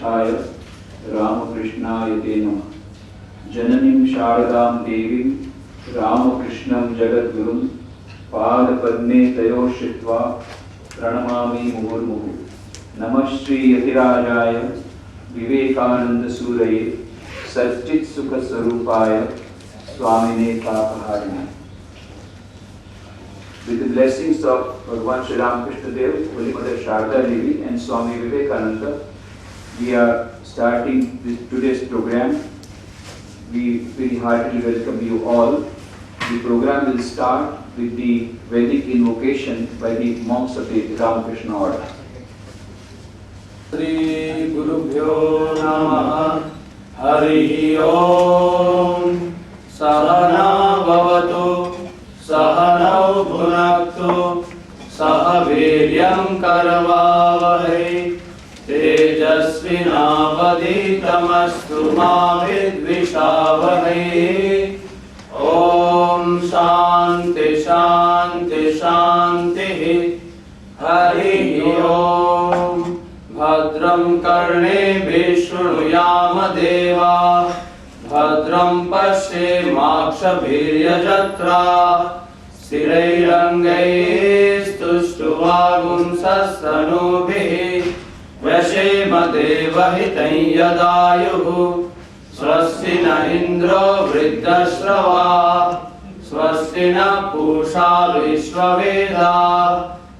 प्रतिष्ठाय रामकृष्णाय ते नमः। जननीं शारदां देवीं रामकृष्णं जगद्गुरुं पादपद्मे तयोः श्रित्वा प्रणमामि मुहुर्मुहुः। नमः श्री यतिराजाय विवेकानंद सूरये सच्चित् सुख स्वरूपाय स्वामिने तापहारिणे। With the blessings of Bhagavan Sri Ramakrishna Dev, Holy Mother Sharda Devi and Swami Vivekananda, we are starting this today's program. We very heartily welcome you all. The program will start with the Vedic invocation by the monks of the Ramakrishna order. Shri Gurubhyo Namaha Hari Om Sahana Bhavatu Sahanau Bhunaktu Sahaviryam Karavavahe Tejasvinavaditamastu ma vidvishavahe. Om Shanti Shanti Shanti Hari Om. Bhadram karne shrunuyama deva Bhadram pashyemakshabhirya jatra Sthirairangai stushtuvagun sasanubhi Vyashema deva hitai yadayuhu Swasti na indro vriddashrava Swasti na pusha vishvaveda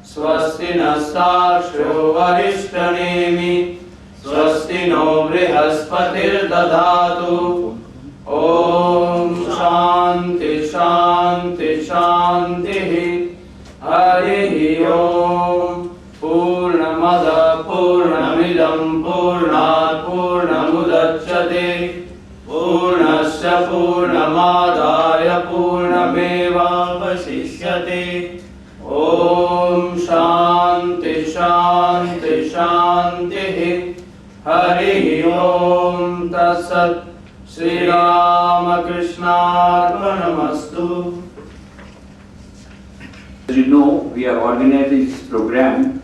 Swasti nastaksho varishtanemi Swasti no brihaspatir dadatu. Om Shanti Shanti Shanti Hari Om. Purnamada Purnamidam Purnat Purnamudachyate Purnasya Purnamadaya Purnameva Vasishyate. Om Shanti Shanti Shanti Hari Om Tatsat. Sri Ramakrishna Arpanamastu. As you know, we are organizing this program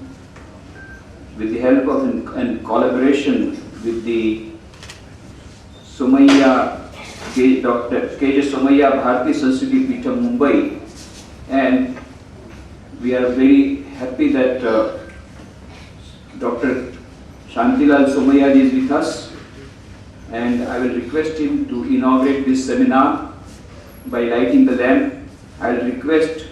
with the help of and collaboration with the Somaiya, Dr. K. Somaiya Bharatiya Sanskriti Peetham, Mumbai, and we are very happy that Dr. Shantilal Somaiya is with us, and I will request him to inaugurate this seminar by lighting the lamp. I will request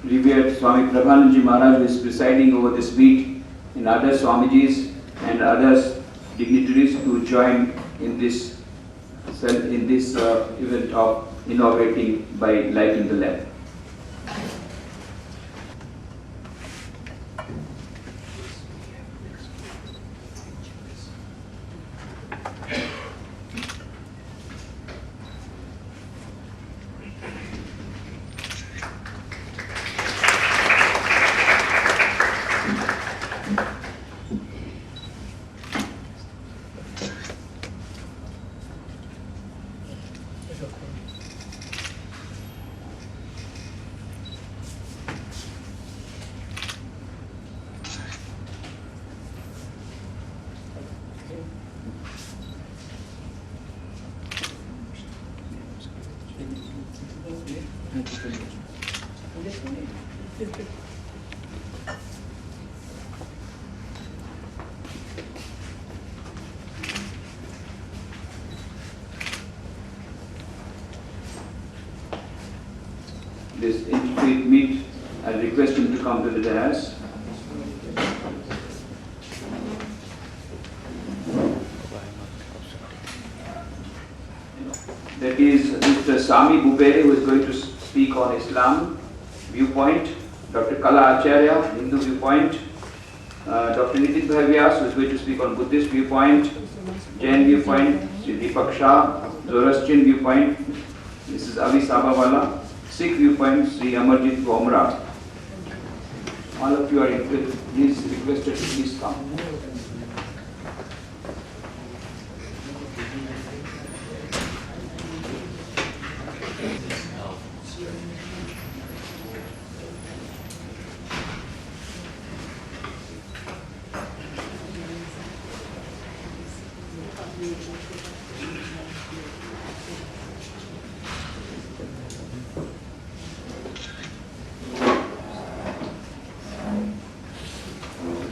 revered Swami Prabhananji Maharaj, who is presiding over this meet, and other Swamijis and other dignitaries to join in this event of inaugurating by lighting the lamp. This interfaith meet, I request him to come to the dais. That is Mr. Sami Bubere, who is going to speak on Islam viewpoint, Dr. Kala Acharya, Hindu viewpoint, Dr. Nitin Bhavyas, who is going to speak on Buddhist viewpoint, Jain viewpoint, Sri Deepak Shah, Zoroastrian viewpoint, Mrs. Avi Sabawala, Sikh viewpoint, Sri Amarjit Gomra. All of you are please requested to please come.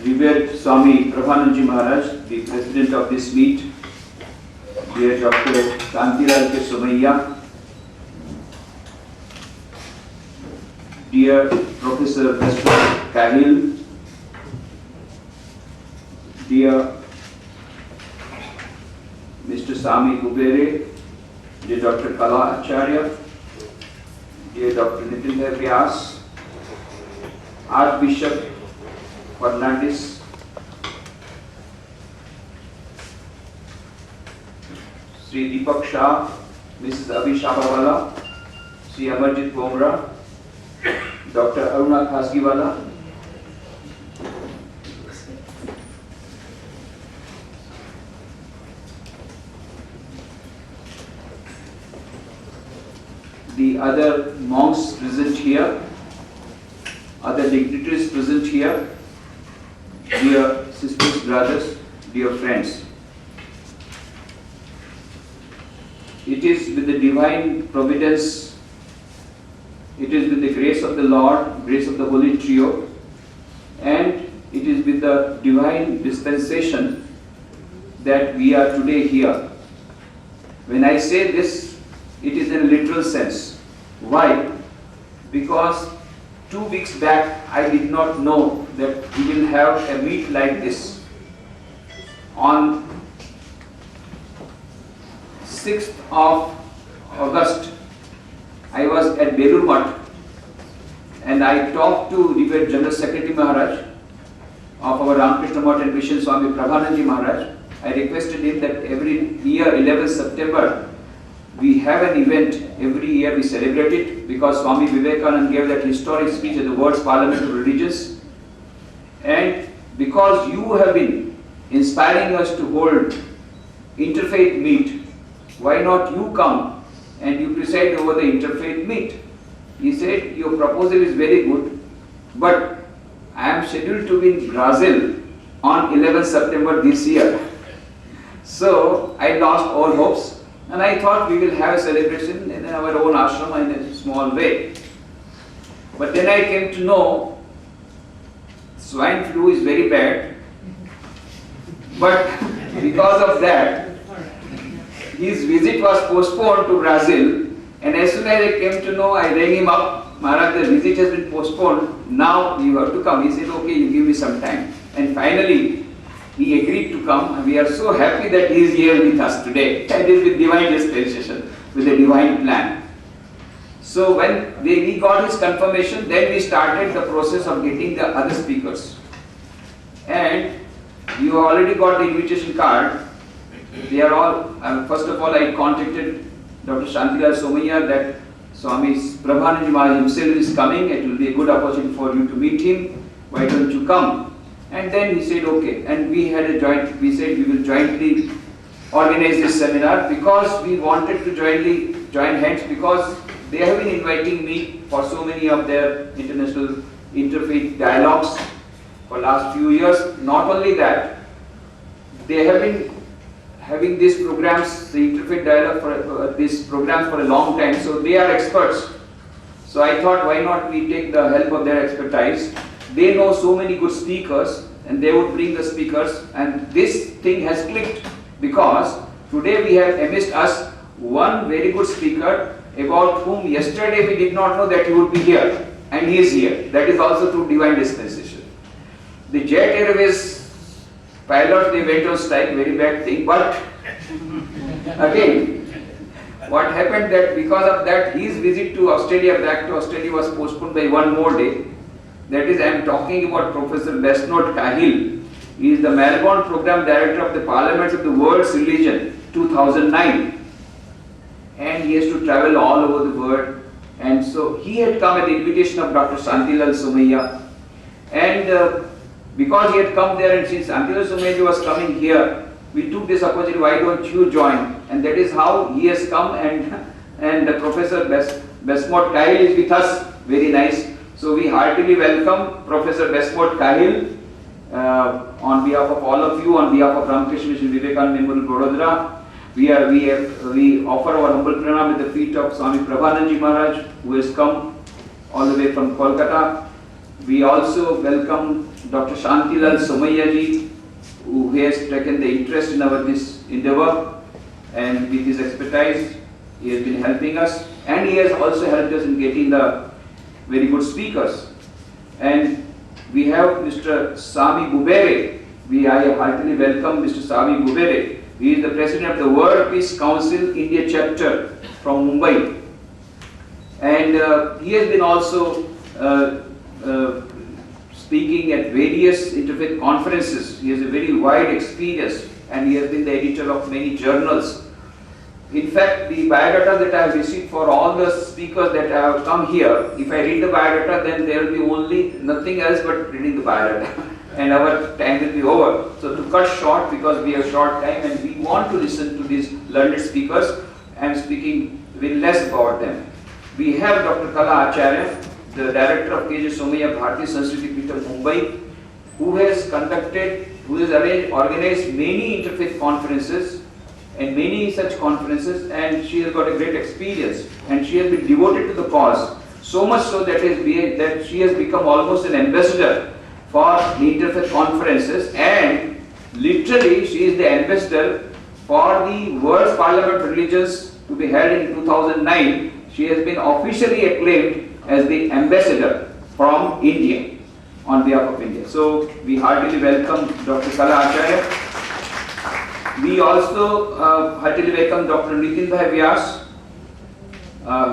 revered Swami Prabhanandaji Maharaj, the president of this meet, dear Dr. Kantilal K. Somaiya, dear Professor Veswat Kahil, dear Mr. Sami Bubere, dear Dr. Kala Acharya, dear Dr. Nitin Vyas, Archbishop Fernandez, Sri Deepak Shah, Mrs. Abhi Shabawala, Sri Amarjit Bomra, Dr. Aruna Khasgiwala, the other monks present here, other dignitaries present here, dear sisters, brothers, dear friends. It is with the divine providence, it is with the grace of the Lord, grace of the Holy Trio, and it is with the divine dispensation that we are today here. When I say this, it is in a literal sense. Why? Because 2 weeks back I did not know that we will have a meet like this. On 6th of August, I was at Belur Math and I talked to the General Secretary Maharaj of our Ramakrishna Math and Mission Swami Prabhanandaji Maharaj. I requested him that every year 11th September we have an event, every year we celebrate it, because Swami Vivekananda gave that historic speech at the World's Parliament of Religions, and because you have been inspiring us to hold interfaith meet, why not you come and you preside over the interfaith meet? He said, your proposal is very good, but I am scheduled to be in Brazil on 11th September this year. So I lost all hopes. And I thought we will have a celebration in our own ashram in a small way. But then I came to know swine flu is very bad. But because of that, his visit was postponed to Brazil. And as soon as I came to know, I rang him up, Maharaj, the visit has been postponed. Now you have to come. He said, okay, you give me some time. And finally, he agreed to come, and we are so happy that he is here with us today. And it is with divine dispensation, with a divine plan. So when we got his confirmation, then we started the process of getting the other speakers. And you already got the invitation card. They are all, first of all I contacted Dr. Shantilal Somaiya that Swami Prabhanandaji Maharaj himself is coming. It will be a good opportunity for you to meet him. Why don't you come? And then he said, okay. And we had a we said we will jointly organize this seminar because we wanted to join hands because they have been inviting me for so many of their international interfaith dialogues for last few years. Not only that, they have been having these programs, the interfaith dialogue for these programs for a long time. So they are experts. So I thought, why not we take the help of their expertise. They know so many good speakers and they would bring the speakers, and this thing has clicked because today we have amidst us one very good speaker about whom yesterday we did not know that he would be here, and he is here. That is also through divine dispensation. The Jet Airways pilots, they went on strike, very bad thing, but again what happened that because of that his visit to Australia, back to Australia, was postponed by one more day. That is, I am talking about Professor Veswat Kahil. He is the Melbourne Program Director of the Parliaments of the World's Religion, 2009. And he has to travel all over the world. And so he had come at the invitation of Dr. Shantilal Somaiya. And because he had come there, and since Shantilal Somaiya was coming here, we took this opportunity, why don't you join? And that is how he has come, and Professor Veswat Kahil is with us. Very nice. So we heartily welcome Professor Veswat Kahil on behalf of all of you, on behalf of Ramakrishna Mission Vivekananda Memorial Vadodara. We offer our humble pranam at the feet of Swami Prabhanandaji Maharaj, who has come all the way from Kolkata. We also welcome Dr. Shantilal Somaiya ji, who has taken the interest in our this endeavor, and with his expertise, he has been helping us, and he has also helped us in getting the very good speakers. And we have Mr. Sami Bubere. I heartily welcome Mr. Sami Bubere. He is the president of the World Peace Council India chapter from Mumbai, and he has been also speaking at various interfaith conferences. He has a very wide experience, and he has been the editor of many journals. In fact, the biodata that I have received for all the speakers that have come here, if I read the biodata, then there will be only nothing else but reading the biodata, and our time will be over. So to cut short, because we have short time and we want to listen to these learned speakers, I am speaking very less about them. We have Dr. Kala Acharya, the director of KJ Somaiya Bharatiya Sanskriti Peetham Mumbai, who has organized many interfaith conferences and many such conferences, and she has got a great experience, and she has been devoted to the cause, so much so that she has become almost an ambassador for the interfaith conferences, and literally she is the ambassador for the World Parliament of Religions to be held in 2009. She has been officially acclaimed as the ambassador from India, on behalf of India. So we heartily welcome Dr. Kala Acharya. We also heartily welcome Dr. Nitin Vyas.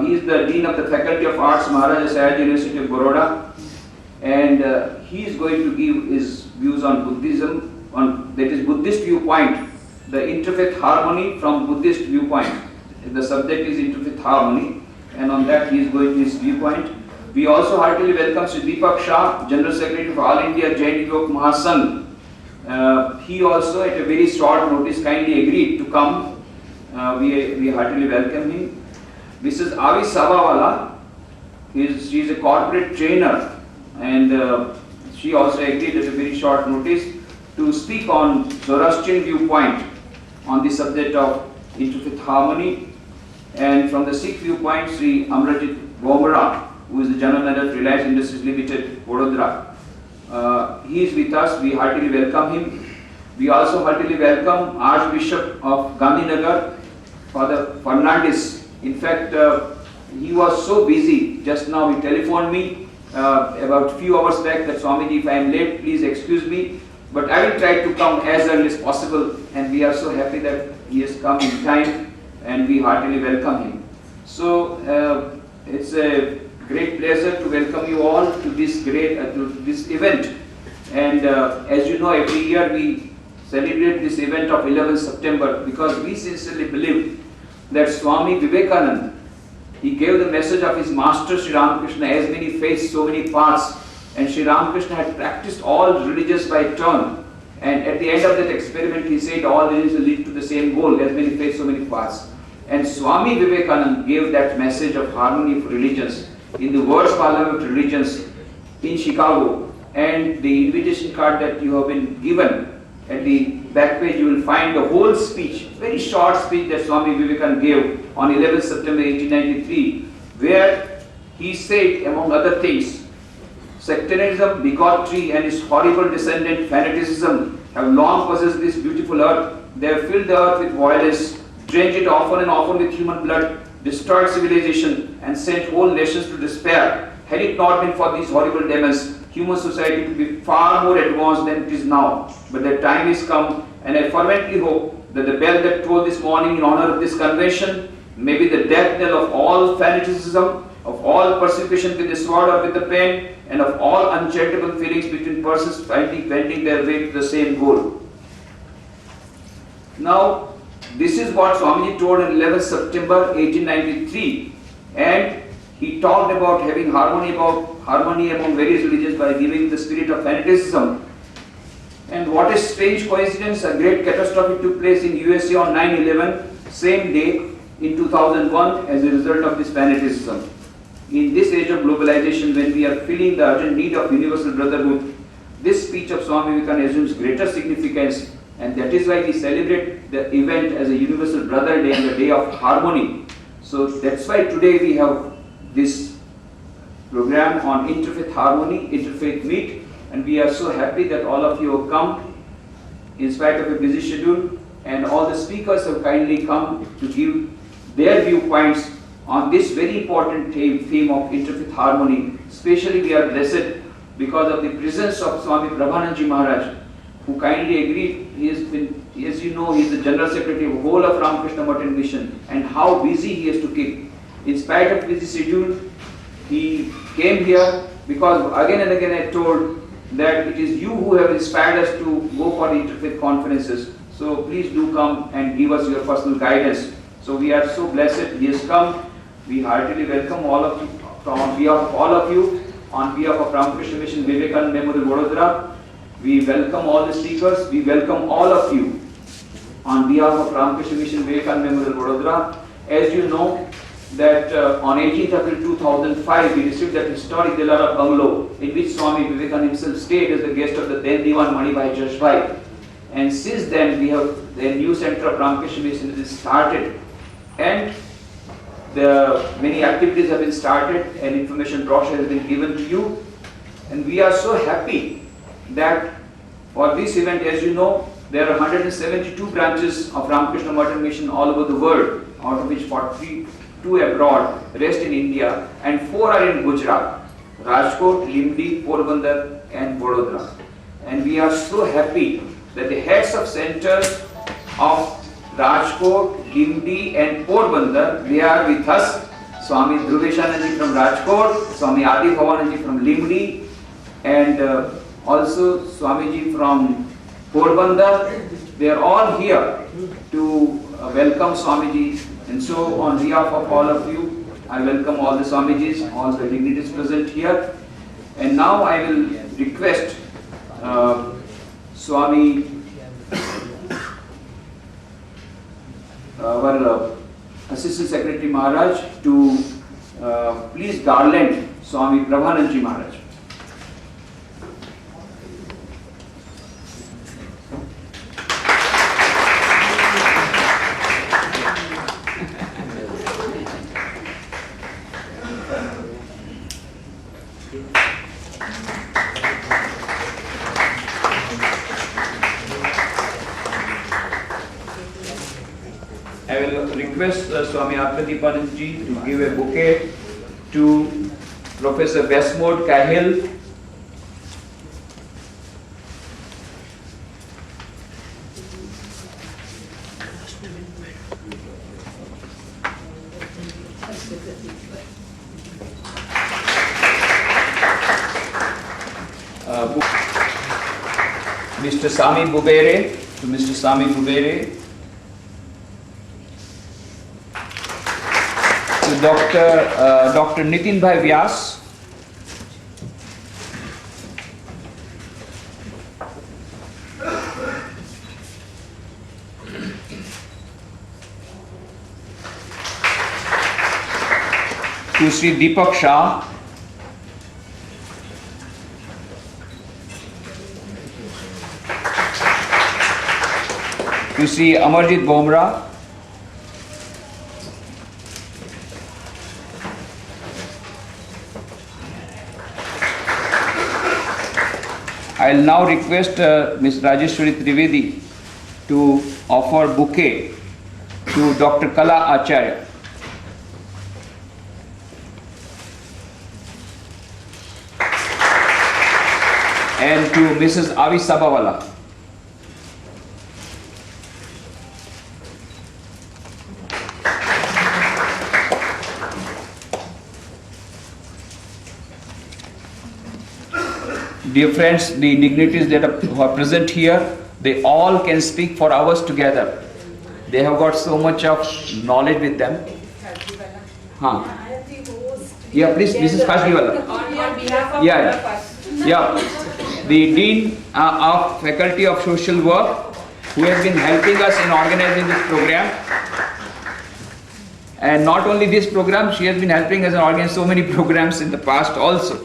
He is the Dean of the Faculty of Arts, Maharaja Sayaj University of Baroda, and he is going to give his views on Buddhism, that is Buddhist viewpoint, the interfaith harmony from Buddhist viewpoint. The subject is interfaith harmony, and on that he is going to his viewpoint. We also heartily welcome Sri Deepak Shah, General Secretary of All India Jain Yog Mahasangh. He also at a very short notice kindly agreed to come. We heartily welcome him. Mrs. Avi Sabawala, she is a corporate trainer, and she also agreed at a very short notice to speak on Zoroastrian viewpoint on the subject of interfaith harmony. And from the Sikh viewpoint, Sri Amrajit Bomra, who is the General Manager of Reliance Industries Limited, Vadodara. He is with us. We heartily welcome him. We also heartily welcome Archbishop of Gandhinagar, Father Fernandez. In fact, he was so busy. Just now he telephoned me about a few hours back that Swamiji, if I am late, please excuse me. But I will try to come as early as possible, and we are so happy that he has come in time, and we heartily welcome him. So it's a great pleasure to welcome you all to this this event. And as you know, every year we celebrate this event of 11th September because we sincerely believe that Swami Vivekananda, he gave the message of his master Sri Ramakrishna, as many faiths, so many paths, and Sri Ramakrishna had practiced all religions by turn, and at the end of that experiment he said all religions will lead to the same goal, as many faiths, so many paths. And Swami Vivekananda gave that message of harmony of religions in the World Parliament of Religions in Chicago, and the invitation card that you have been given, at the back page you will find the whole speech, very short speech that Swami Vivekananda gave on 11th September 1893, where he said, among other things, sectarianism, bigotry and its horrible descendant fanaticism have long possessed this beautiful earth. They have filled the earth with violence, drenched it often and often with human blood, destroyed civilization and sent whole nations to despair. Had it not been for these horrible demons, human society would be far more advanced than it is now. But the time is come, and I fervently hope that the bell that tolled this morning in honor of this convention may be the death knell of all fanaticism, of all persecution with the sword or with the pen, and of all uncharitable feelings between persons wending their way to the same goal. Now, this is what Swamiji told on 11th September 1893, and he talked about having harmony among various religions by giving the spirit of fanaticism. And what a strange coincidence, a great catastrophe took place in USA on 9/11, same day in 2001 as a result of this fanaticism. In this age of globalization, when we are feeling the urgent need of universal brotherhood, this speech of Swami Vivekananda assumes greater significance, and that is why we celebrate the event as a Universal Brother Day and the Day of Harmony. So that's why today we have this program on interfaith harmony, interfaith meet, and we are so happy that all of you have come in spite of a busy schedule, and all the speakers have kindly come to give their viewpoints on this very important theme of interfaith harmony. Especially we are blessed because of the presence of Swami Prabhananji Maharaj, who kindly agreed. He has been, as you know, he is the General Secretary of whole of Ramakrishna Merchant Mission, and how busy he has to keep. In spite of busy schedule, he came here because again and again I told that it is you who have inspired us to go for the interfaith conferences. So please do come and give us your personal guidance. So we are so blessed he has come. We heartily welcome all of you on behalf of all of you, on behalf of Ramakrishna Mission Vivekananda Memorial Vadodara. We welcome all the speakers. We welcome all of you on behalf of Ramakrishna Mission Vivekananda Memorial Vadodara. As you know that on 18th April 2005 we received that historic Dilara bungalow in which Swami Vivekananda himself stayed as the guest of the then Diwan Manibhai Jashbhai. And since then we have the new center of Ramakrishna Mission is started, and the many activities have been started and information brochure has been given to you. And we are so happy that for this event, as you know, there are 172 branches of Ramakrishna Merchant Mission all over the world, out of which 42 abroad, rest in India, and 4 are in Gujarat, Rajkot, Limdi, Porbandar and Vadodara. And we are so happy that the heads of centers of Rajkot, Limdi and Porbandar, they are with us. Swami Dhruveshananji from Rajkot, Swami Adi Bhavananji from Limdi, and also Swamiji from Porbandar. They are all here to welcome Swamiji. And so on behalf of all of you, I welcome all the Swamijis, all the dignitaries present here. And now I will request Swami, our Assistant Secretary Maharaj, to please garland Swami Prabhananji Maharaj. I will request Swami Apradipananji to give a bouquet to Professor Westmore Cahill, Mr. Sami Bubere, to Mr. Sami Bubere, to Dr. Nitin Bhai Vyas, to Sri Deepak Shah, to Sri Amarjit Bomra, I will now request Ms. Rajeshwari Trivedi to offer bouquet to Dr. Kala Acharya. And to Mrs. Avi Sabawala. Dear friends, the dignitaries that are present here, they all can speak for hours together. They have got so much of knowledge with them. Huh. Yeah, please, Mrs. Khashgiwala. On behalf of The Dean of Faculty of Social Work, who has been helping us in organizing this program. And not only this program, she has been helping us in organizing so many programs in the past also.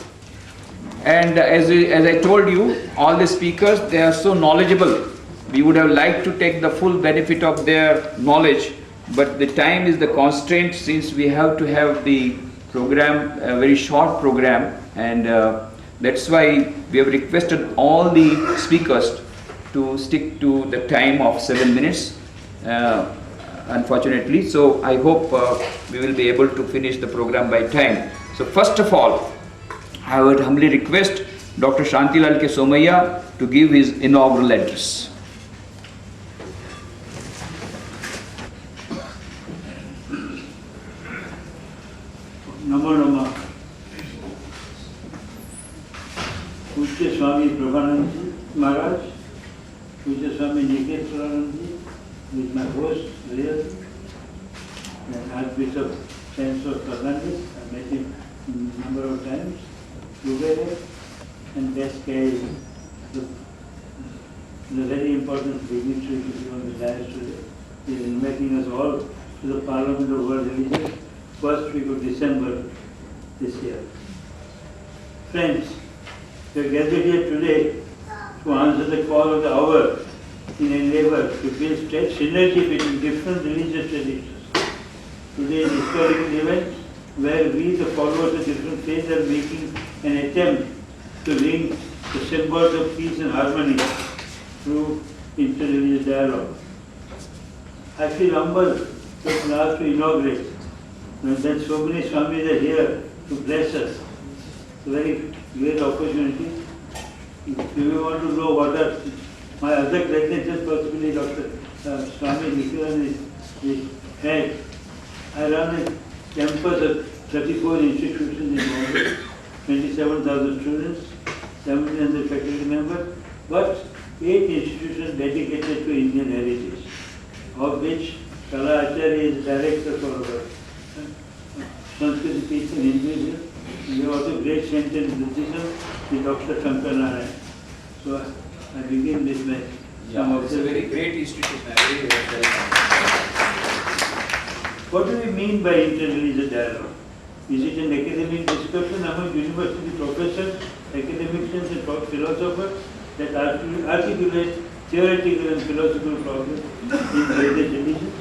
And as I told you, all the speakers, they are so knowledgeable. We would have liked to take the full benefit of their knowledge, but the time is the constraint, since we have to have the program, a very short program, and That's why we have requested all the speakers to stick to the time of 7 minutes, unfortunately. So I hope we will be able to finish the program by time. So first of all, I would humbly request Dr. Shantilal K. Somaiya to give his inaugural address. Namo Namo. Pujya Swami Prabhananji Maharaj, Pujya Swami Nikeswaranji, who is my host here, and Archbishop Chancellor Fernandez. I met him a number of times. Together, and this guy, the very important dignitary to be on the dais today, is inviting us all to the Parliament of World Religion, first week of December this year. Friends, we are gathered here today to answer the call of the hour in endeavor to build synergy between different religious traditions. Today is a historical event where we, the followers of different faiths, are making an attempt to link the symbols of peace and harmony through interreligious dialogue. I feel humbled to be asked to inaugurate, and that so many Swamis are here to bless us. It's a very great opportunity. If you want to know what are my other credentials, possibly Dr. Swami Vivekananda is head. I run a campus of 34 institutions in Mumbai, 27,000 students, 1,700 faculty members, but 8 institutions dedicated to Indian heritage, of which Kala Acharya is director for our Sanskriti Peetham Hinduism. We have also great center in Buddhism, with Dr. Shankar Narayan. So I begin with my It's a very great institution. What do we mean by interreligious dialogue? Is it an academic discussion among university professors, academics and philosophers that articulate theoretical and philosophical problems in various religions?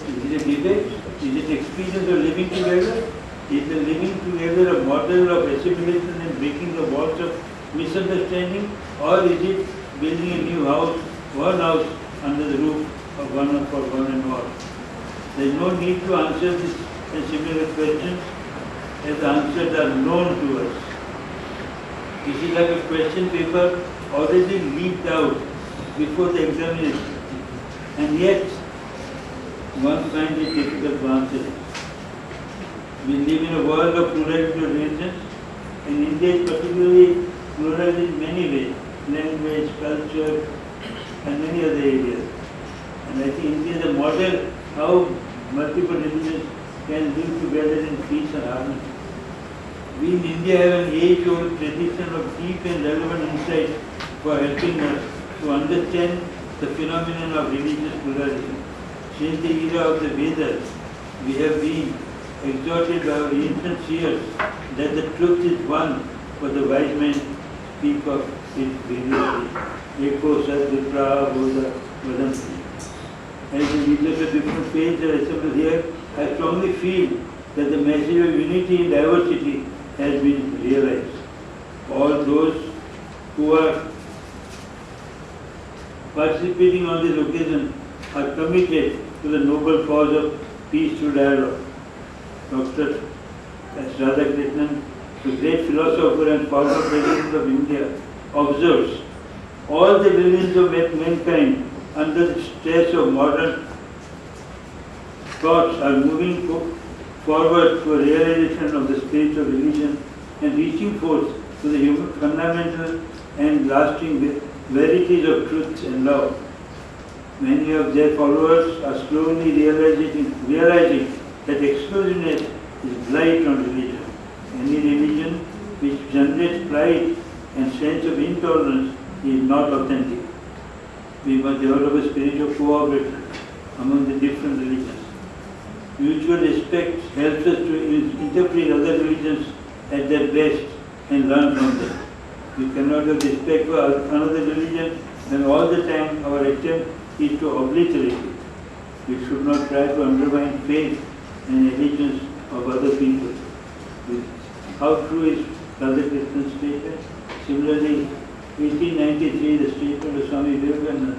Is it a debate? Is it experience of living together? Is the living together a model of assimilation and breaking the walls of misunderstanding? Or is it building a new house, one house under the roof of one for one and all? There is no need to answer this and similar questions, as the answers are known to us. This is like a question paper already leaked out before the examination, and yet one finds it difficult to answer it. We live in a world of plurality of religions, and India is particularly plural in many ways, language, culture, and many other areas. And I think India is a model how multiple religions can live together in peace and harmony. We in India have an age-old tradition of deep and relevant insight for helping us to understand the phenomenon of religious plurality. Since the era of the Vedas, we have been exhorted by our ancient seers that the truth is one, for the wise men speak of it variously. Eko Sadvipra Bodha Vadanti. As the leaders of different faiths are assembled here, I strongly feel that the message of unity in diversity has been realized. All those who are participating on this occasion are committed to the noble cause of peace through dialogue. Dr. S. Radhakrishnan, the great philosopher and former president of India, observes all the religions of mankind under the stress of modern thoughts are moving forward to a realization of the spirit of religion and reaching forth to the human fundamental and lasting verities of truth and love. Many of their followers are slowly realizing that exclusiveness is blight on religion. Any religion which generates pride and sense of intolerance is not authentic. We must develop a spirit of cooperation among the different religions. Mutual respect helps us to interpret other religions at their best and learn from them. We cannot have respect for another religion when all the time our attempt is to obliterate it. We should not try to undermine faith and allegiance of other people. how true is Ramakrishna's statement. Similarly, 1893, the statement of Swami Vivekananda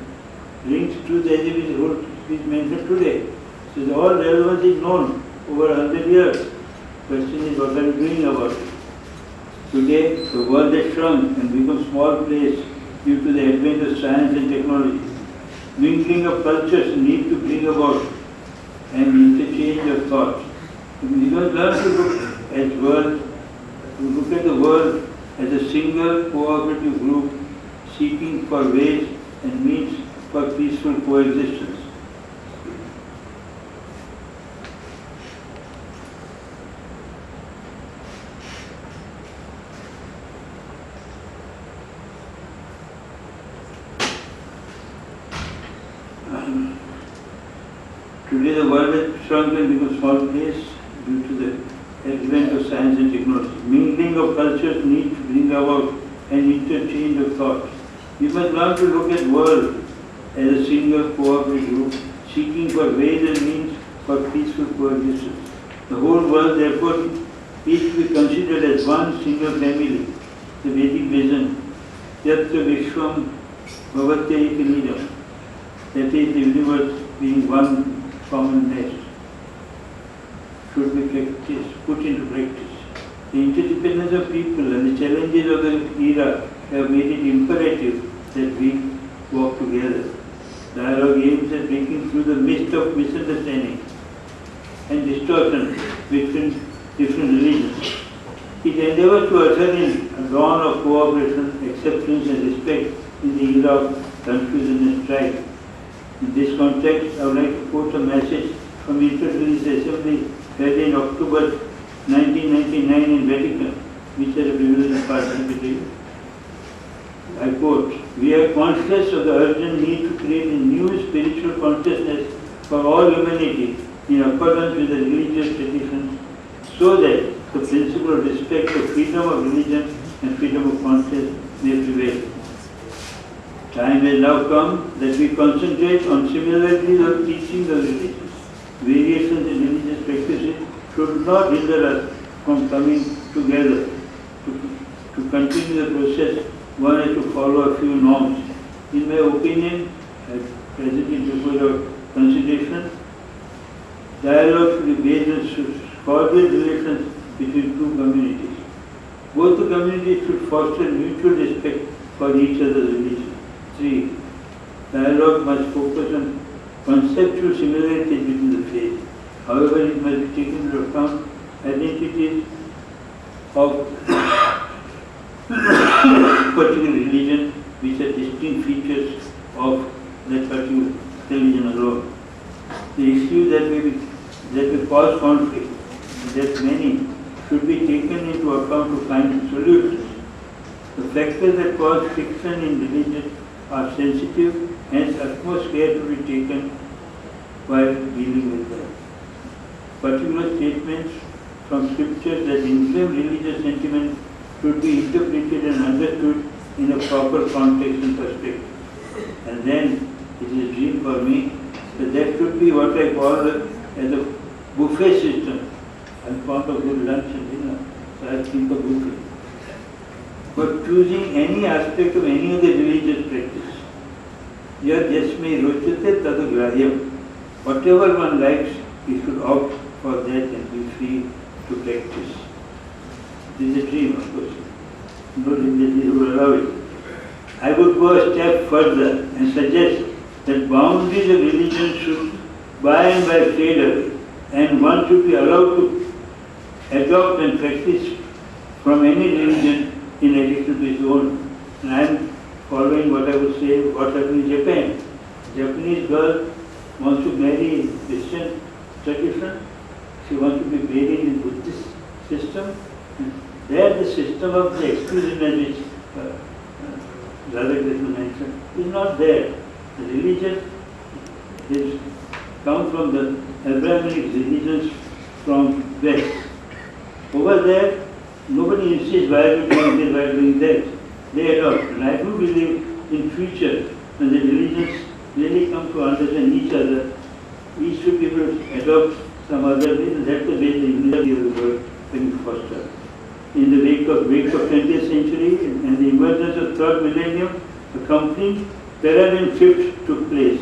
rings true as if his whole speech mentioned today. So the all relevance is known over 100 years. Question is, what are you doing about it? Today, the world has shrunk and become small place due to the advent of science and technology. Mingling of cultures need to bring about an interchange of thoughts. We must learn to look at the world as a single cooperative group seeking for ways and means for peaceful coexistence. Today the world has shrunk and become a small place due to the advent of science and technology. Mingling of cultures need to bring about an interchange of thoughts. We must learn to look at the world as a single cooperative group seeking for ways and means for peaceful coexistence. The whole world therefore is to be considered as one single family. The Vedic vision, Yatra Vishwam Bhavatya Ikinidam, that is the universe being one common nest, should be practiced, put into practice. The interdependence of people and the challenges of the era have made it imperative that we work together. Dialogue aims at breaking through the mist of misunderstanding and distortion between different religions. It endeavors to usher in a dawn of cooperation, acceptance and respect in the era of confusion and strife. In this context, I would like to quote a message from Inter-Religious Assembly held in October 1999 in Vatican, which I have privilege of participating. I quote, "We are conscious of the urgent need to create a new spiritual consciousness for all humanity in accordance with the religious traditions, so that the principle of respect for freedom of religion and freedom of conscience may prevail. Time has now come that we concentrate on similarities of teaching of religions. Variations in religious practices should not hinder us from coming together. To continue the process, one has to follow a few norms. In my opinion, as President before your consideration, dialogue should be based on cordial relations between two communities. Both the communities should foster mutual respect for each other's religion. 3. Dialogue must focus on conceptual similarities between the faiths. However, it must be taken into account identities of particular religion which are distinct features of that particular religion alone. The issue that will cause conflict, that many should be taken into account to find solutions. The factors that cause friction in religion are sensitive, hence utmost care to be taken while dealing with them. Particular statements from scriptures that inflame religious sentiment should be interpreted and understood in a proper context and perspective. And then it is a dream for me that there should be what I call as a buffet system. I'm fond of good lunch and dinner, so I think of buffet. But choosing any aspect of any of the religious practice, yad yasmai rochate tadagrahyam. Whatever one likes, he should opt for that and be free to practice. This is a dream, of course. No religion will allow it. I would go a step further and suggest that boundaries of religion should by and by fade away, and one should be allowed to adopt and practice from any religion in addition to his own. And I am following what I would say, what happened in Japan. Japanese girl wants to marry in Christian tradition. She wants to be married in Buddhist system. There the system of the exclusiveness which Ramakrishna mentioned is not there. The religion is come from the Abrahamic religions from West. Over there, nobody insists why are you doing this, why are you doing that. They adopt. And I do believe in future, when the religions really come to understand each other, each should be able to adopt some other religion. That's the way the unity of the world can be fostered. in the wake of 20th century and the emergence of third millennium, a complete paradigm shift took place.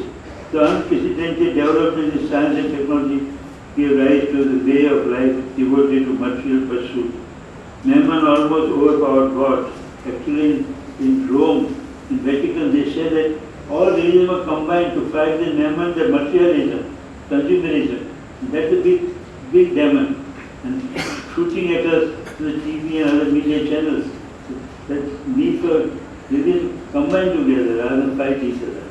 The unprecedented development in science and technology gave rise to the way of life devoted to material pursuit. Mammon almost overpowered God. Actually, in Rome, in Vatican, they say that all religions were combined to fight the mammon, the materialism, consumerism. That's a big demon. And shooting at us through the TV and other media channels. That need for religion combined together rather than fight each other.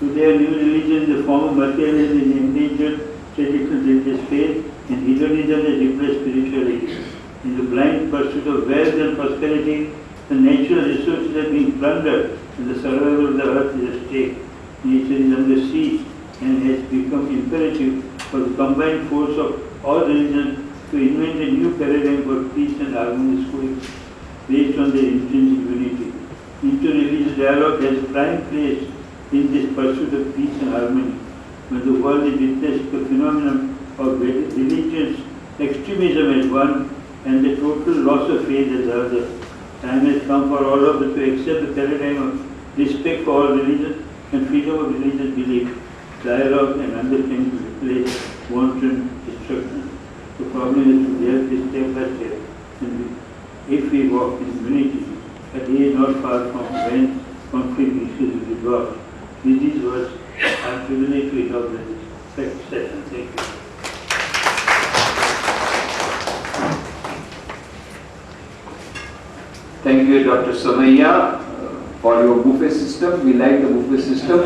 Today, a new religion in the form of materialism is endangered traditional religious faith, and hedonism has replaced spirituality. In the blind pursuit of wealth and prosperity, the natural resources are being plundered, and the survival of the earth is at stake. Nature is under siege, and has become imperative for the combined force of all religions to invent a new paradigm for peace and harmonious coexistence based on their intrinsic unity. Interreligious dialogue has prime place in this pursuit of peace and harmony. When the world is witnessing the phenomenon of religious extremism as one and the total loss of faith as the other, time has come for all of us to accept the paradigm of respect for all religions and freedom of religious belief, dialogue and understanding to replace wanton destruction. The problem is to deal this step by step, and if we walk in unity, a day is not far from when conflict issues will be resolved. With these words, I am privileged to inaugurate this session. Thank you. Thank you, Dr. Somaiya, for your buffet system. We like the buffet system.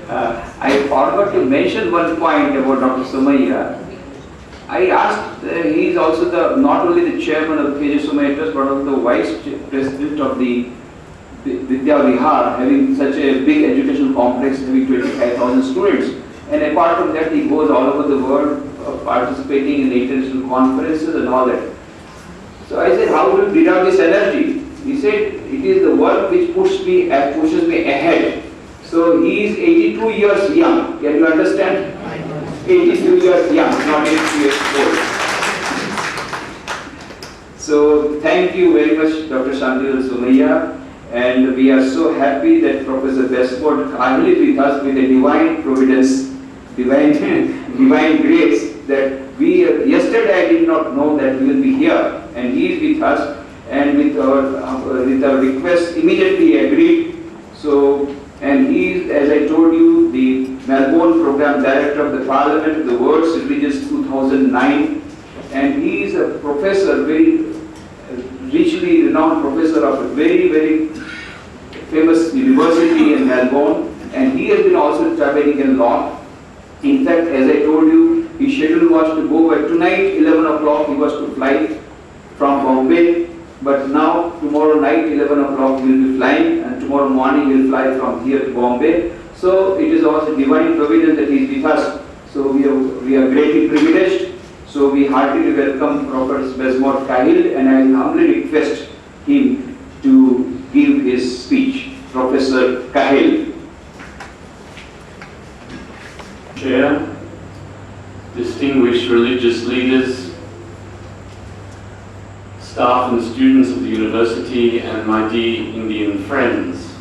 I forgot to mention one point about Dr. Somaiya. I asked, he is also not only the chairman of KJ Somaiya Trust, but also the vice president of the Vidya Vihar, having such a big educational complex, having 25,000 students. And apart from that, he goes all over the world participating in international conferences and all that. So I said, how do you get out this energy? He said, it is the work which pushes me ahead. So he is 82 years young. Can you understand? 82 years young, not 82 years old. So thank you very much, Dr. Shantil Somaiya. And we are so happy that Professor Westport Kahil is with us with a divine providence, divine grace that yesterday I did not know that he will be here, and he is with us, and with our request immediately he agreed. So, and he is, as I told you, the Melbourne Program Director of the Parliament of the World's Religions 2009, and he is a professor, very richly renowned professor of a very, very famous university in Melbourne, and he has been also traveling a lot. In fact, as I told you, his schedule was to go by tonight, 11 o'clock, he was to fly from Bombay, but now, tomorrow night, 11 o'clock, he will be flying, and tomorrow morning, he will fly from here to Bombay. So, it is also divine providence that he is with us. So, we are greatly privileged. So, we heartily welcome Professor Westport Kahil, and I humbly request him to give his speech. Professor Kahil. Chair, distinguished religious leaders, staff and students of the university, and my dear Indian friends.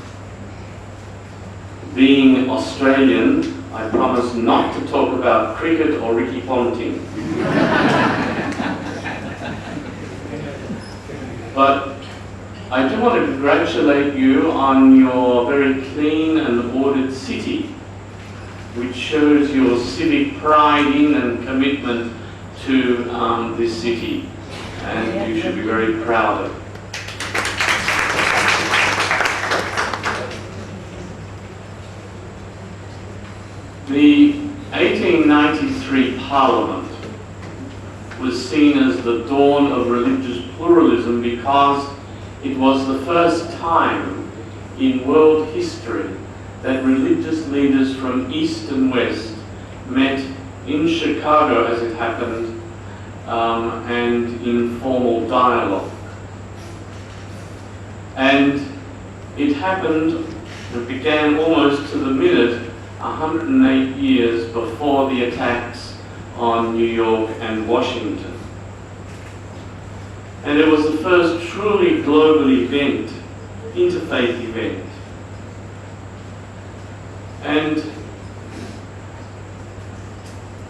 Being Australian, I promise not to talk about cricket or Ricky Ponting. But I do want to congratulate you on your very clean and ordered city, which shows your civic pride in and commitment to this city, and you should be very proud of it. The 1893 Parliament was seen as the dawn of religious pluralism because it was the first time in world history that religious leaders from East and West met in Chicago, as it happened, and in formal dialogue. And it happened, it began almost to the minute 108 years before the attacks on New York and Washington. And it was the first truly global event, interfaith event. And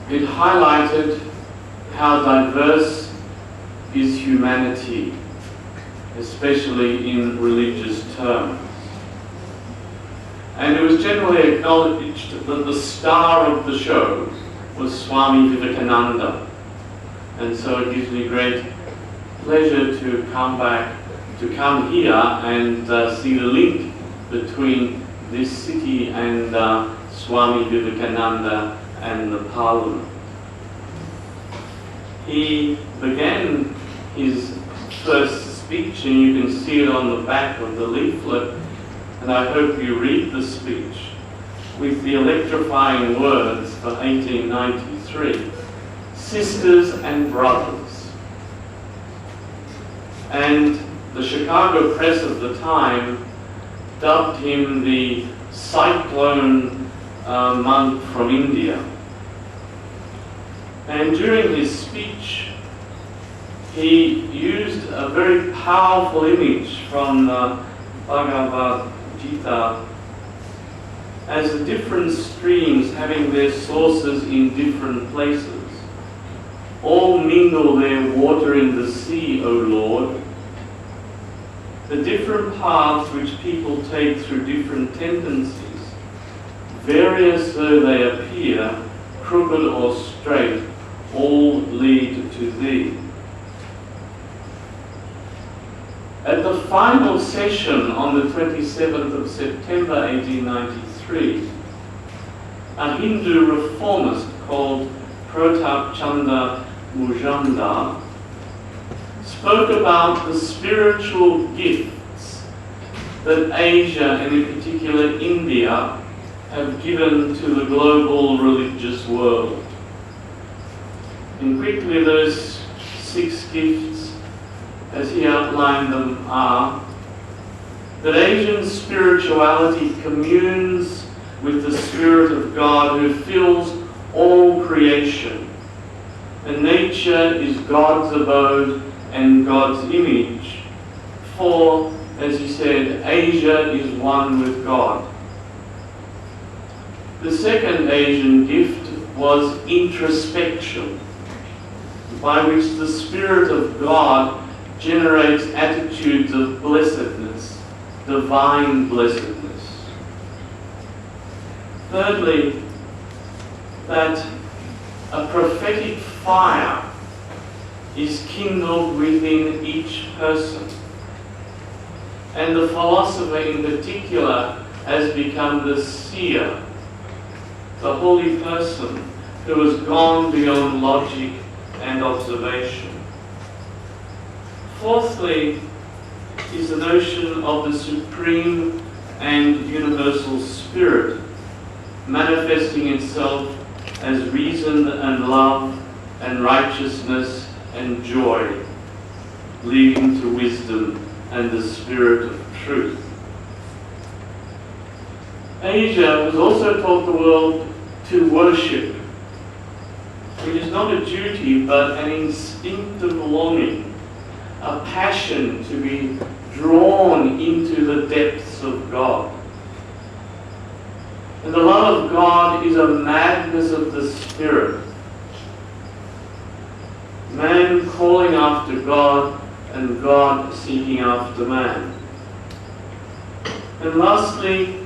it highlighted how diverse is humanity, especially in religious terms. And it was generally acknowledged that the star of the show was Swami Vivekananda. And so it gives me great pleasure to come here and see the link between this city and Swami Vivekananda and the Parliament. He began his first speech, and you can see it on the back of the leaflet, and I hope you read the speech, with the electrifying words for 1893, "Sisters and brothers." And the Chicago press of the time dubbed him the cyclone monk from India. And during his speech, he used a very powerful image from the Bhagavad Gita as the different streams having their sources in different places. All mingle their water in the sea, O Lord. The different paths which people take through different tendencies, various though they appear, crooked or straight, all lead to thee. At the final session on the 27th of September 1893, a Hindu reformist called Pratap Chandra Mujumdar spoke about the spiritual gifts that Asia, and in particular India, have given to the global religious world. And quickly, those 6 gifts, as he outlined them, are that Asian spirituality communes with the Spirit of God who fills all creation. And nature is God's abode and God's image. For, as he said, Asia is one with God. The second Asian gift was introspection, by which the Spirit of God generates attitudes of blessedness, divine blessedness. Thirdly, that a prophetic fire is kindled within each person. And the philosopher in particular has become the seer, the holy person who has gone beyond logic and observation. Fourthly is the notion of the supreme and universal spirit manifesting itself as reason and love and righteousness and joy, leading to wisdom and the spirit of truth. Asia has also taught the world to worship, which is not a duty but an instinctive longing, a passion to be drawn into the depths of God. And the love of God is a madness of the Spirit. Man calling after God and God seeking after man. And lastly,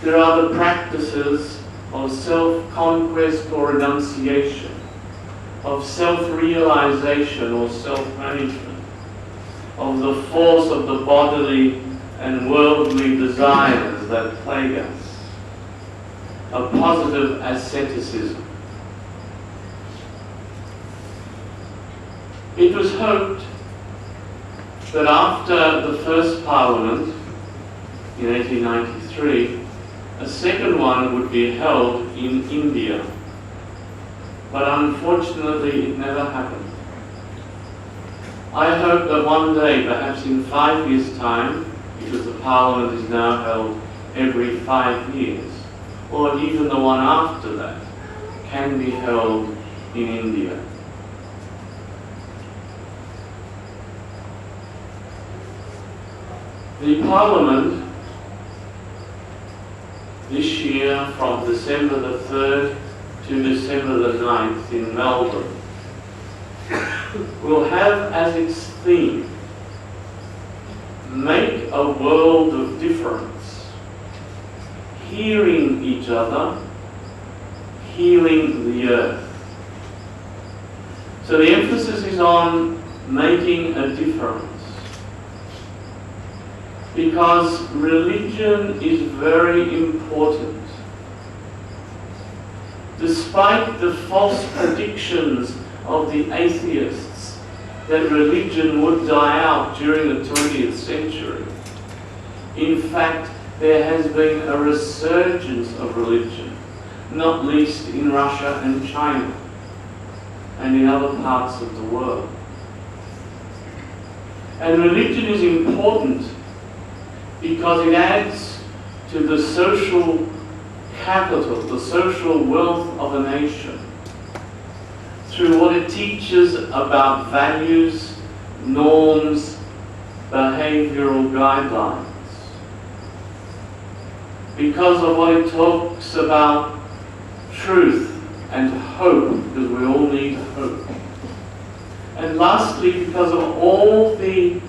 there are the practices of self-conquest or renunciation, of self-realization or self-management, of the force of the bodily and worldly desires that plague us, of positive asceticism. It was hoped that after the first Parliament in 1893, a second one would be held in India. But unfortunately, it never happened. I hope that one day, perhaps in 5 years' time, because the Parliament is now held every 5 years, or even the one after that, can be held in India. The Parliament this year from December the 3rd to December the 9th in Melbourne will have as its theme, make a world of difference, hearing each other, healing the earth. So the emphasis is on making a difference, because religion is very important. Despite the false predictions of the atheists that religion would die out during the 20th century, in fact, there has been a resurgence of religion, not least in Russia and China and in other parts of the world. And religion is important because it adds to the social capital, the social wealth of a nation, through what it teaches about values, norms, behavioral guidelines. Because of what it talks about truth and hope, because we all need hope. And lastly, because of all the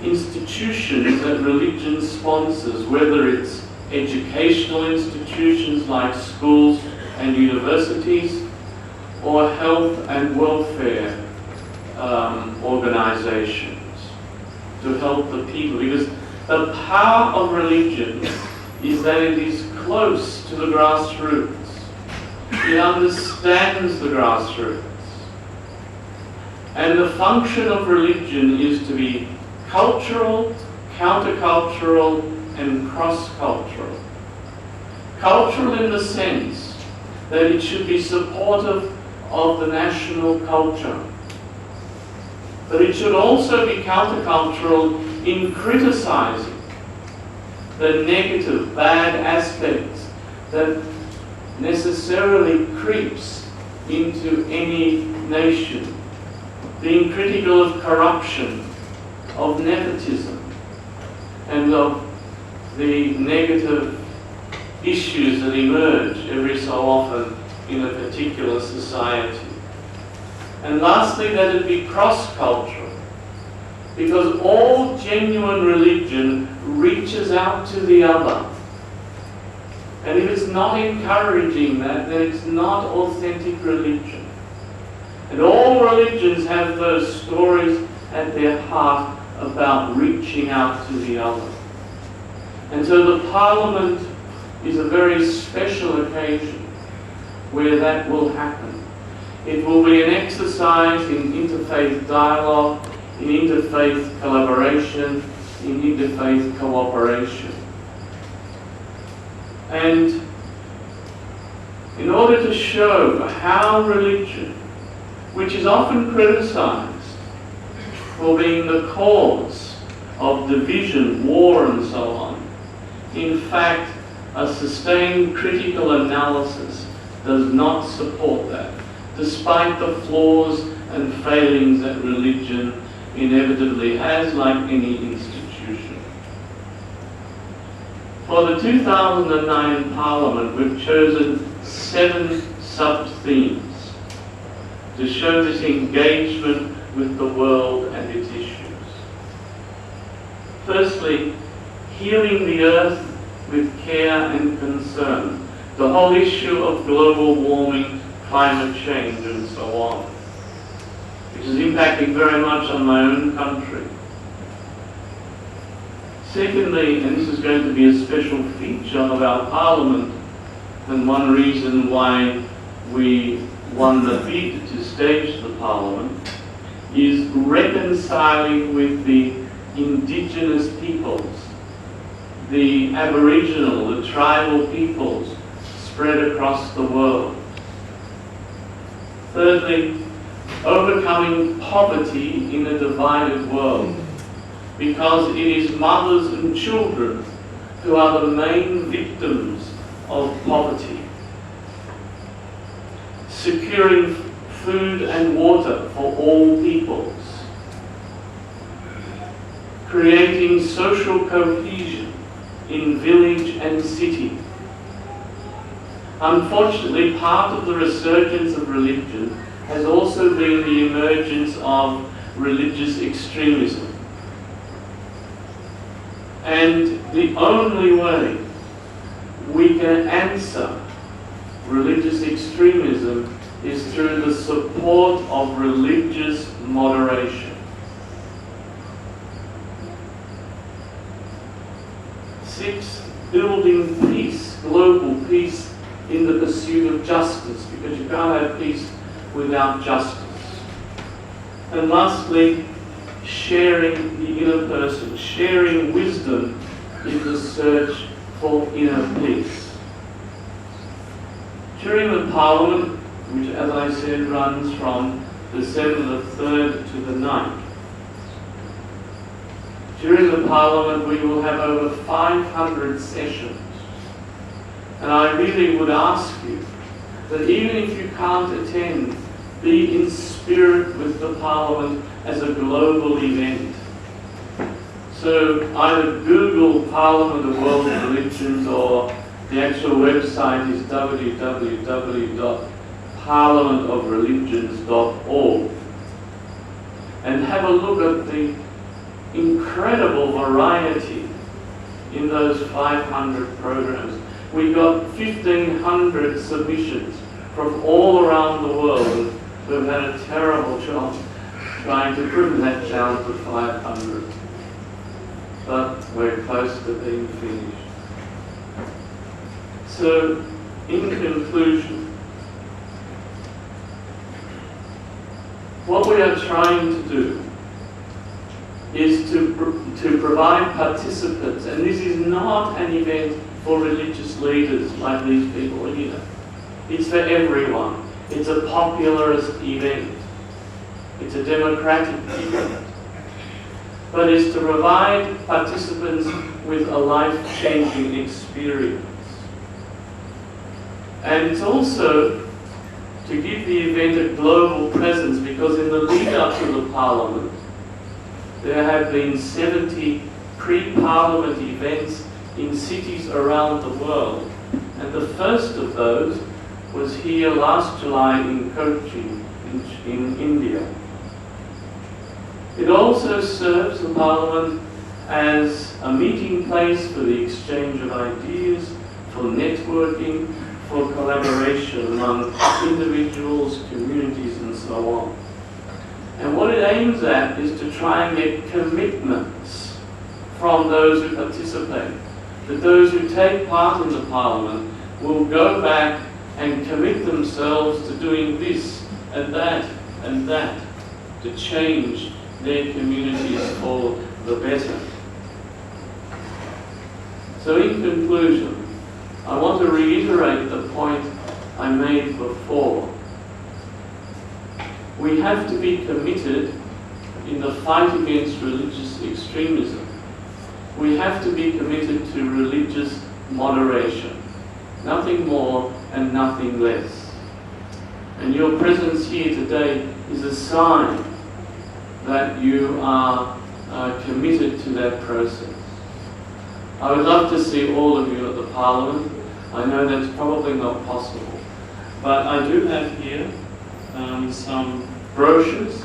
institutions that religion sponsors, whether it's educational institutions like schools and universities, or health and welfare organizations to help the people. Because the power of religion is that it is close to the grassroots. It understands the grassroots. And the function of religion is to be cultural, countercultural, and cross-cultural. Cultural in the sense that it should be supportive of the national culture. But it should also be countercultural in criticizing the negative, bad aspects that necessarily creeps into any nation. Being critical of corruption, of nepotism, and of the negative issues that emerge every so often in a particular society. And lastly, that it be cross-cultural, because all genuine religion reaches out to the other. And if it's not encouraging that, then it's not authentic religion. And all religions have those stories at their heart about reaching out to the other. And so the Parliament is a very special occasion where that will happen. It will be an exercise in interfaith dialogue, in interfaith collaboration, in interfaith cooperation. And in order to show how religion, which is often criticized for being the cause of division, war, and so on, in fact, a sustained critical analysis does not support that, despite the flaws and failings that religion inevitably has, like any institution. For the 2009 Parliament, we've chosen 7 sub-themes to show this engagement with the world and its issues. Firstly, healing the earth with care and concern. The whole issue of global warming, climate change, and so on, which is impacting very much on my own country. Secondly, and this is going to be a special feature of our Parliament, and one reason why we won the bid to stage the Parliament, is reconciling with the indigenous peoples, the Aboriginal, the tribal peoples spread across the world. Thirdly, overcoming poverty in a divided world, because it is mothers and children who are the main victims of poverty. Securing food and water for all peoples. creating social cohesion in village and city. Unfortunately, part of the resurgence of religion has also been the emergence of religious extremism. And the only way we can answer religious extremism is through the support of religious moderation. 6, building peace, global peace in the pursuit of justice, because you can't have peace without justice. And lastly, sharing the inner person, sharing wisdom in the search for inner peace. During the Parliament, which as I said runs from December the 3rd to the 9th, during the Parliament we will have over 500 sessions. And I really would ask you that even if you can't attend, be in spirit with the Parliament as a global event. So either Google Parliament of World Religions, or the actual website is www.parliamentofreligions.org, and have a look at the incredible variety in those 500 programs. We got 1,500 submissions from all around the world who have had a terrible job trying to bring that down to 500. But we're close to being finished. So, in conclusion, what we are trying to do is to provide participants, and this is not an event for religious leaders like these people here. It's for everyone. It's a popularist event. It's a democratic event. But it's to provide participants with a life-changing experience. And it's also to give the event a global presence, because in the lead-up to the Parliament, there have been 70 pre-Parliament events in cities around the world. And the first of those was here last July in Kochi, in India. It also serves the Parliament as a meeting place for the exchange of ideas, for networking, for collaboration among individuals, communities, and so on. And what it aims at is to try and get commitments from those who participate, that those who take part in the Parliament will go back and commit themselves to doing this and that and that to change their communities for the better. So in conclusion, I want to reiterate the point I made before. We have to be committed in the fight against religious extremism. We have to be committed to religious moderation. Nothing more and nothing less. And your presence here today is a sign that you are committed to that process. I would love to see all of you at the Parliament. I know that's probably not possible. But I do have here some brochures,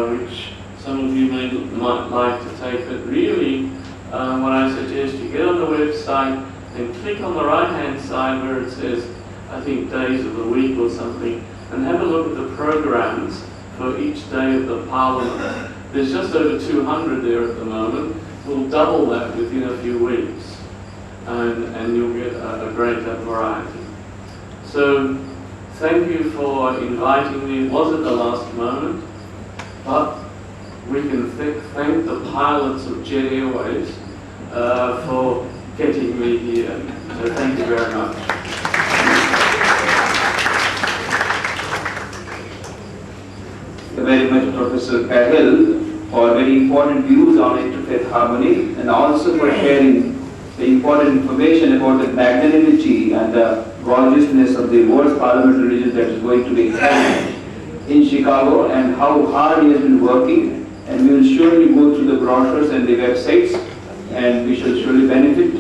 which some of you might like to take. But really, what I suggest you get on the website and click on the right-hand side where it says, I think, days of the week or something, and have a look at the programs for each day of the Parliament. There's just over 200 there at the moment. We'll double that within a few weeks, and you'll get a great variety. So, thank you for inviting me. It was at the last moment, but we can thank the pilots of Jet Airways for getting me here. So thank you very much. Thank you very much, Professor Cahill, for very important views on interfaith harmony, and also for sharing the important information about the magnanimity and the gorgeousness of the World Parliament Religion that is going to be held in Chicago, and how hard he has been working and we will surely go through the brochures and the websites, and we shall surely benefit.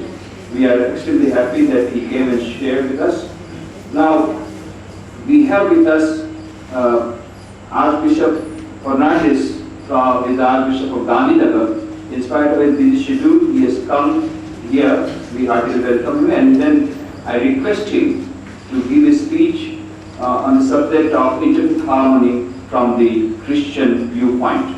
We are extremely happy that he came and shared with us. Now, we have with us Archbishop Fernandez, is the Archbishop of Gandhinagar. In spite of his busy schedule, he has come here. We heartily welcome him, and then I request him to give a speech on the subject of intimate harmony from the Christian viewpoint.